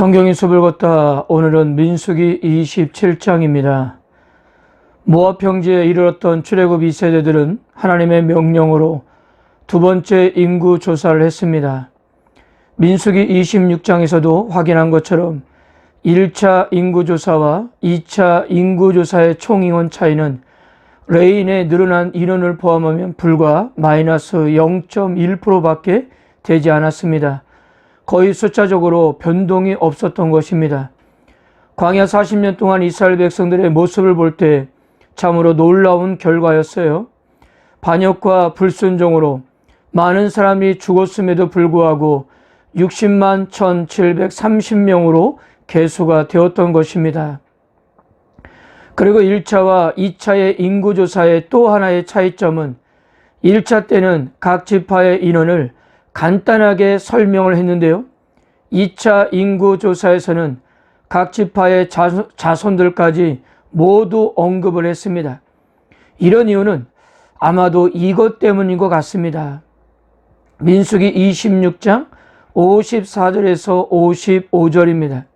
성경의 숲을 걷다. 오늘은 민수기 27장입니다. 모압 평지에 이르렀던 출애굽 2세대들은 하나님의 명령으로 두 번째 인구 조사를 했습니다. 민수기 26장에서도 확인한 것처럼 1차 인구조사와 2차 인구조사의 총인원 차이는 레인의 늘어난 인원을 포함하면 불과 마이너스 0.1%밖에 되지 않았습니다. 거의 숫자적으로 변동이 없었던 것입니다. 광야 40년 동안 이스라엘 백성들의 모습을 볼 때 참으로 놀라운 결과였어요. 반역과 불순종으로 많은 사람이 죽었음에도 불구하고 60만 1730명으로 개수가 되었던 것입니다. 그리고 1차와 2차의 인구조사의 또 하나의 차이점은 1차 때는 각 지파의 인원을 간단하게 설명을 했는데요. 2차 인구조사에서는 각 지파의 자손들까지 모두 언급을 했습니다. 이런 이유는 아마도 이것 때문인 것 같습니다. 민수기 26장 54절에서 55절입니다.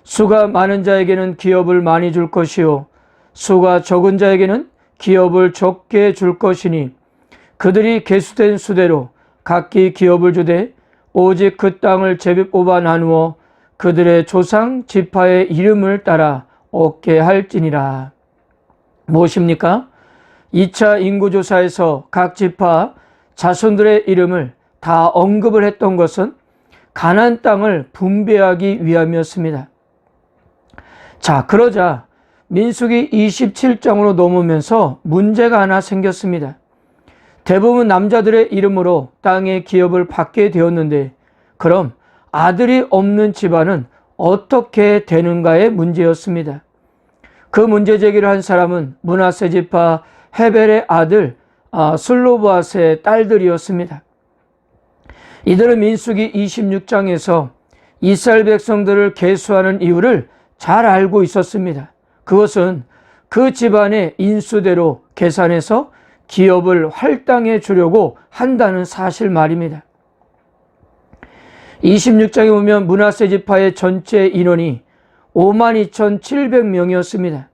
수가 많은 자에게는 기업을 많이 줄 것이요 수가 적은 자에게는 기업을 적게 줄 것이니 그들이 계수된 수대로 각기 기업을 주되 오직 그 땅을 제비 뽑아 나누어 그들의 조상 지파의 이름을 따라 얻게 할지니라. 무엇입니까? 2차 인구조사에서 각 지파 자손들의 이름을 다 언급을 했던 것은 가나안 땅을 분배하기 위함이었습니다. 자, 그러자 민수기 27장으로 넘으면서 문제가 하나 생겼습니다. 대부분 남자들의 이름으로 땅의 기업을 받게 되었는데 그럼 아들이 없는 집안은 어떻게 되는가의 문제였습니다. 그 문제 제기를 한 사람은 므낫세 지파 헤벨의 아들 슬로보앗의 딸들이었습니다. 이들은 민수기 26장에서 이스라엘 백성들을 계수하는 이유를 잘 알고 있었습니다. 그것은 그 집안의 인수대로 계산해서 기업을 할당해 주려고 한다는 사실 말입니다. 26장에 보면 므낫세 지파의 전체 인원이 52,700명이었습니다.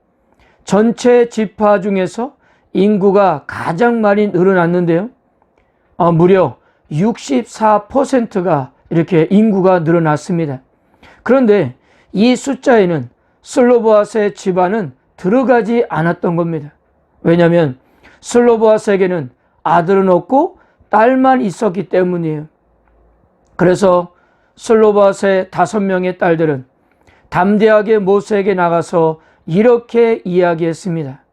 전체 지파 중에서 인구가 가장 많이 늘어났는데요. 무려 64%가 이렇게 인구가 늘어났습니다. 그런데 이 숫자에는 슬로보앗의 집안은 들어가지 않았던 겁니다. 왜냐하면 슬로보앗에게는 아들은 없고 딸만 있었기 때문이에요. 그래서 슬로보앗의 5명의 딸들은 담대하게 모세에게 나가서 이렇게 이야기했습니다.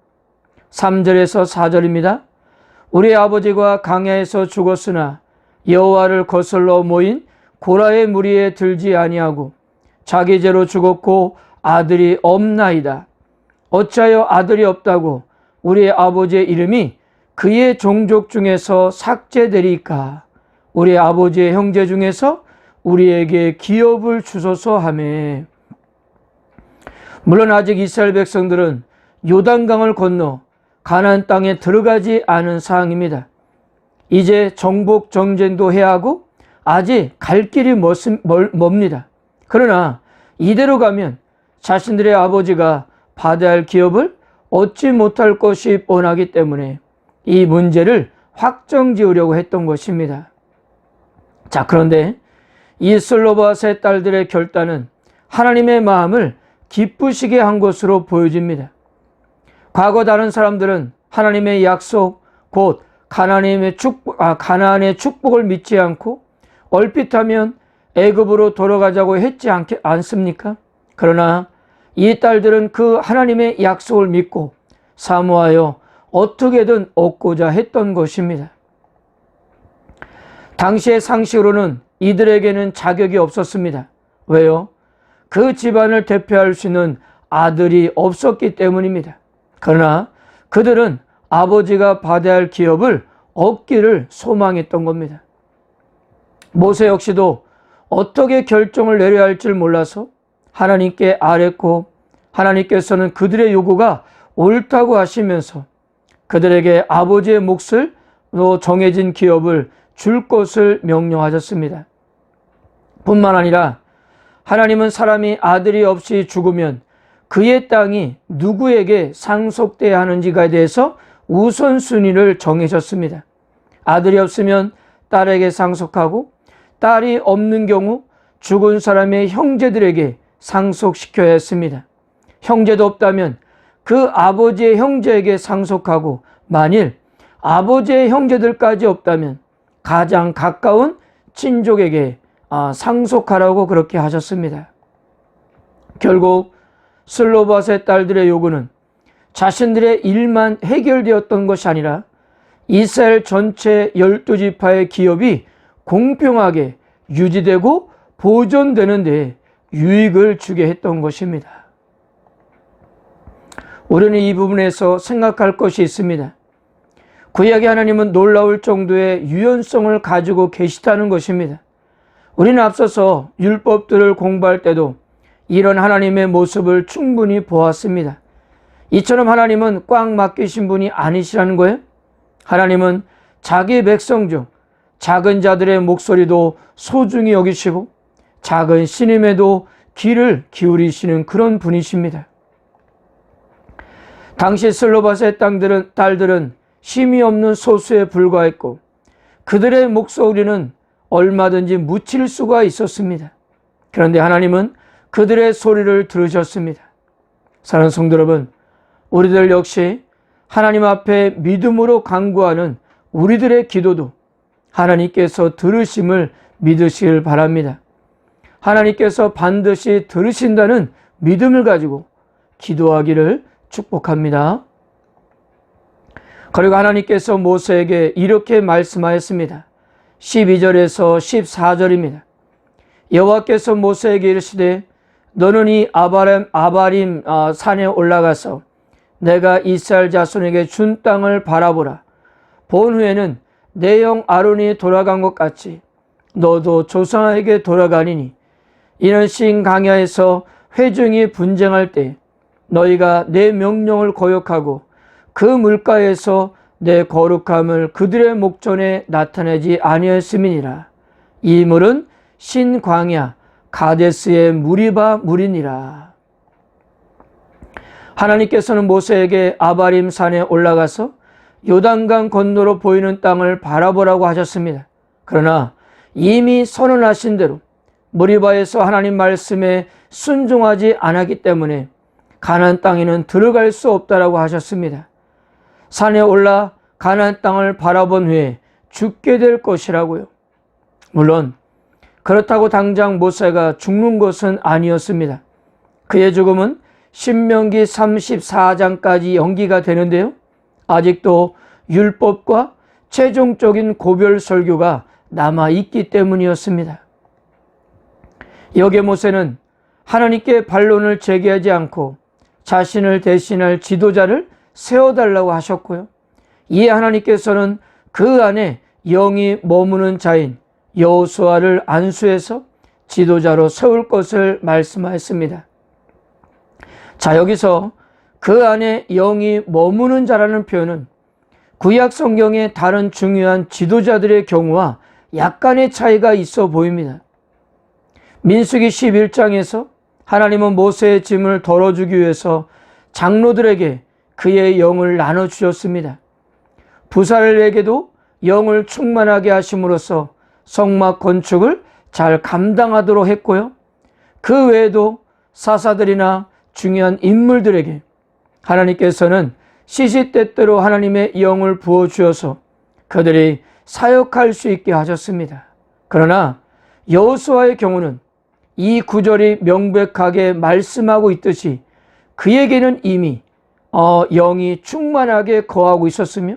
3절에서 4절입니다. 우리 아버지가 광야에서 죽었으나 여호와를 거슬러 모인 고라의 무리에 들지 아니하고 자기 죄로 죽었고 아들이 없나이다. 어찌하여 아들이 없다고 우리 아버지의 이름이 그의 종족 중에서 삭제되리까? 우리 아버지의 형제 중에서 우리에게 기업을 주소서 하매. 물론 아직 이스라엘 백성들은 요단강을 건너 가나안 땅에 들어가지 않은 상황입니다. 이제 정복 정전도 해야 하고 아직 갈 길이 멉니다. 그러나 이대로 가면 자신들의 아버지가 받아야 할 기업을 얻지 못할 것이 뻔하기 때문에 이 문제를 확정지으려고 했던 것입니다. 자, 그런데 이 슬로보앗의 딸들의 결단은 하나님의 마음을 기쁘시게 한 것으로 보여집니다. 과거 다른 사람들은 하나님의 약속, 곧 가나안의 축복을 믿지 않고 얼핏하면 애굽으로 돌아가자고 했지 않습니까? 그러나 이 딸들은 그 하나님의 약속을 믿고 사모하여 어떻게든 얻고자 했던 것입니다. 당시의 상식으로는 이들에게는 자격이 없었습니다. 왜요? 그 집안을 대표할 수 있는 아들이 없었기 때문입니다. 그러나 그들은 아버지가 받아야 할 기업을 얻기를 소망했던 겁니다. 모세 역시도 어떻게 결정을 내려야 할지 몰라서 하나님께 아뢰고 하나님께서는 그들의 요구가 옳다고 하시면서 그들에게 아버지의 몫을 정해진 기업을 줄 것을 명령하셨습니다. 뿐만 아니라 하나님은 사람이 아들이 없이 죽으면 그의 땅이 누구에게 상속돼야 하는지에 대해서 우선순위를 정해셨습니다. 아들이 없으면 딸에게 상속하고, 딸이 없는 경우 죽은 사람의 형제들에게 상속시켜야 했습니다. 형제도 없다면 그 아버지의 형제에게 상속하고, 만일 아버지의 형제들까지 없다면 가장 가까운 친족에게 상속하라고 그렇게 하셨습니다. 결국 슬로밧의 딸들의 요구는 자신들의 일만 해결되었던 것이 아니라 이스라엘 전체 12지파의 기업이 공평하게 유지되고 보존되는 데 유익을 주게 했던 것입니다. 우리는 이 부분에서 생각할 것이 있습니다. 구약의 하나님은 놀라울 정도의 유연성을 가지고 계시다는 것입니다. 우리는 앞서서 율법들을 공부할 때도 이런 하나님의 모습을 충분히 보았습니다. 이처럼 하나님은 꽉 맡기신 분이 아니시라는 거예요. 하나님은 자기 백성 중 작은 자들의 목소리도 소중히 여기시고 작은 신임에도 귀를 기울이시는 그런 분이십니다. 당시 슬로밧의 딸들은 힘이 없는 소수에 불과했고 그들의 목소리는 얼마든지 묻힐 수가 있었습니다. 그런데 하나님은 그들의 소리를 들으셨습니다. 사랑하는 성도 여러분, 우리들 역시 하나님 앞에 믿음으로 간구하는 우리들의 기도도 하나님께서 들으심을 믿으시길 바랍니다. 하나님께서 반드시 들으신다는 믿음을 가지고 기도하기를 축복합니다. 그리고 하나님께서 모세에게 이렇게 말씀하였습니다. 12절에서 14절입니다. 여호와께서 모세에게 이르시되 너는 이 아바림 산에 올라가서 내가 이스라엘 자손에게 준 땅을 바라보라. 본 후에는 내 형 아론이 돌아간 것 같이 너도 조상에게 돌아가니니 이는 신 강야에서 회중이 분쟁할 때 너희가 내 명령을 거역하고 그 물가에서 내 거룩함을 그들의 목전에 나타내지 아니하였음이니라. 이 물은 신 광야 가데스의 무리바 물이니라. 하나님께서는 모세에게 아바림 산에 올라가서 요단강 건너로 보이는 땅을 바라보라고 하셨습니다. 그러나 이미 선언하신 대로 무리바에서 하나님 말씀에 순종하지 않았기 때문에 가나안 땅에는 들어갈 수 없다라고 하셨습니다. 산에 올라 가나안 땅을 바라본 후에 죽게 될 것이라고요. 물론 그렇다고 당장 모세가 죽는 것은 아니었습니다. 그의 죽음은 신명기 34장까지 연기가 되는데요. 아직도 율법과 최종적인 고별 설교가 남아있기 때문이었습니다. 여기에 모세는 하나님께 반론을 제기하지 않고 자신을 대신할 지도자를 세워달라고 하셨고요. 이에 하나님께서는 그 안에 영이 머무는 자인 여호수아를 안수해서 지도자로 세울 것을 말씀하였습니다. 자, 여기서 그 안에 영이 머무는 자라는 표현은 구약 성경의 다른 중요한 지도자들의 경우와 약간의 차이가 있어 보입니다. 민수기 11장에서 하나님은 모세의 짐을 덜어주기 위해서 장로들에게 그의 영을 나눠주셨습니다. 부사엘에게도 영을 충만하게 하심으로써 성막 건축을 잘 감당하도록 했고요. 그 외에도 사사들이나 중요한 인물들에게 하나님께서는 시시때때로 하나님의 영을 부어주어서 그들이 사역할 수 있게 하셨습니다. 그러나 여호수아의 경우는 이 구절이 명백하게 말씀하고 있듯이 그에게는 이미 영이 충만하게 거하고 있었으며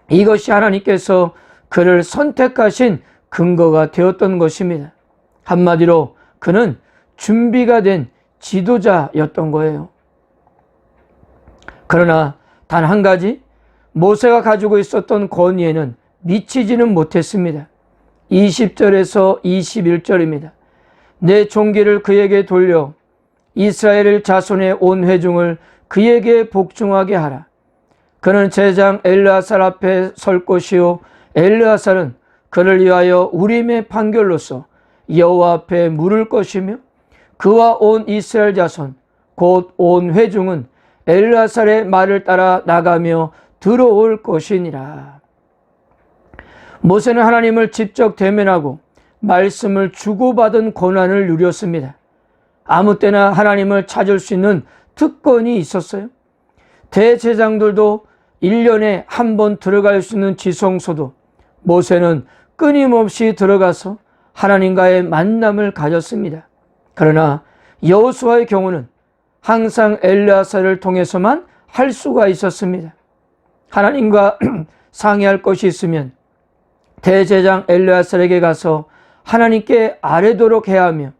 이것이 하나님께서 그를 선택하신 근거가 되었던 것입니다. 한마디로 그는 준비가 된 지도자였던 거예요. 그러나 단 한 가지 모세가 가지고 있었던 권위에는 미치지는 못했습니다. 20절에서 21절입니다. 내 종기를 그에게 돌려 이스라엘 자손의 온 회중을 그에게 복종하게 하라. 그는 제장 엘르아살 앞에 설 것이요 엘르아살은 그를 위하여 우림의 판결로서 여호와 앞에 물을 것이며 그와 온 이스라엘 자손 곧 온 회중은 엘르아살의 말을 따라 나가며 들어올 것이니라. 모세는 하나님을 직접 대면하고 말씀을 주고받은 고난을 누렸습니다. 아무 때나 하나님을 찾을 수 있는 특권이 있었어요. 대제사장들도 1년에 한 번 들어갈 수 있는 지성소도 모세는 끊임없이 들어가서 하나님과의 만남을 가졌습니다. 그러나 여호수아의 경우는 항상 엘르아살을 통해서만 할 수가 있었습니다. 하나님과 상의할 것이 있으면 대제사장 엘르아살에게 가서 하나님께 아뢰도록 해야 하며,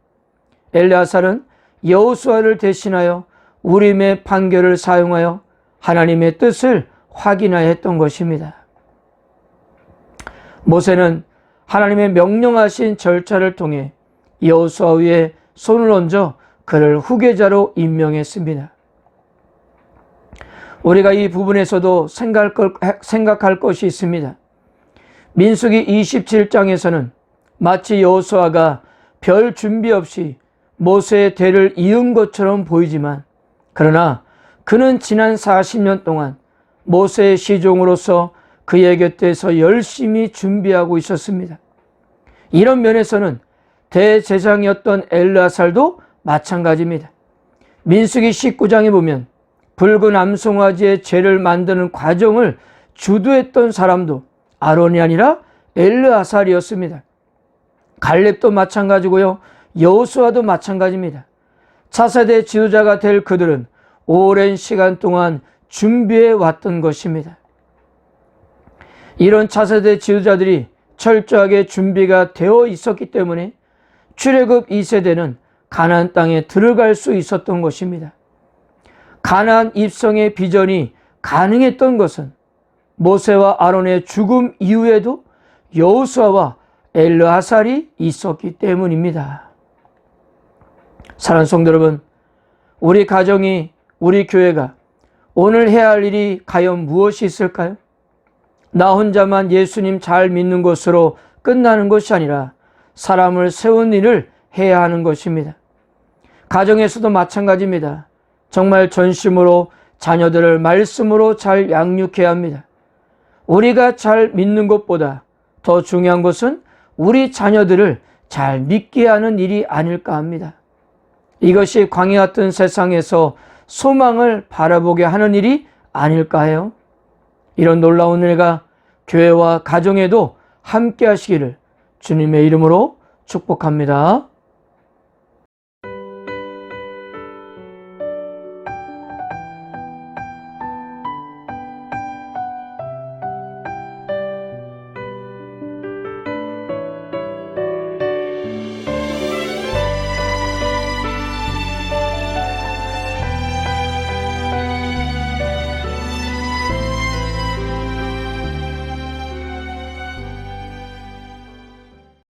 엘르아살은 여호수아를 대신하여 우림의 판결을 사용하여 하나님의 뜻을 확인하여 했던 것입니다. 모세는 하나님의 명령하신 절차를 통해 여호수아 위에 손을 얹어 그를 후계자로 임명했습니다. 우리가 이 부분에서도 생각할 것이 있습니다. 민수기 27장에서는 마치 여호수아가 별 준비 없이 모세의 대를 이은 것처럼 보이지만, 그러나 그는 지난 40년 동안 모세의 시종으로서 그의 곁에서 열심히 준비하고 있었습니다. 이런 면에서는 대제사장이었던 엘르아살도 마찬가지입니다. 민수기 19장에 보면 붉은 암송아지의 제를 만드는 과정을 주도했던 사람도 아론이 아니라 엘르아살이었습니다. 갈렙도 마찬가지고요, 여호수아도 마찬가지입니다. 차세대 지도자가 될 그들은 오랜 시간 동안 준비해 왔던 것입니다. 이런 차세대 지도자들이 철저하게 준비가 되어 있었기 때문에 출애굽 2세대는 가나안 땅에 들어갈 수 있었던 것입니다. 가나안 입성의 비전이 가능했던 것은 모세와 아론의 죽음 이후에도 여호수아와 엘르아살이 있었기 때문입니다. 사랑하는 성도 여러분, 우리 가정이, 우리 교회가 오늘 해야 할 일이 과연 무엇이 있을까요? 나 혼자만 예수님 잘 믿는 것으로 끝나는 것이 아니라 사람을 세운 일을 해야 하는 것입니다. 가정에서도 마찬가지입니다. 정말 전심으로 자녀들을 말씀으로 잘 양육해야 합니다. 우리가 잘 믿는 것보다 더 중요한 것은 우리 자녀들을 잘 믿게 하는 일이 아닐까 합니다. 이것이 광야 같은 세상에서 소망을 바라보게 하는 일이 아닐까 해요. 이런 놀라운 은혜가 교회와 가정에도 함께 하시기를 주님의 이름으로 축복합니다.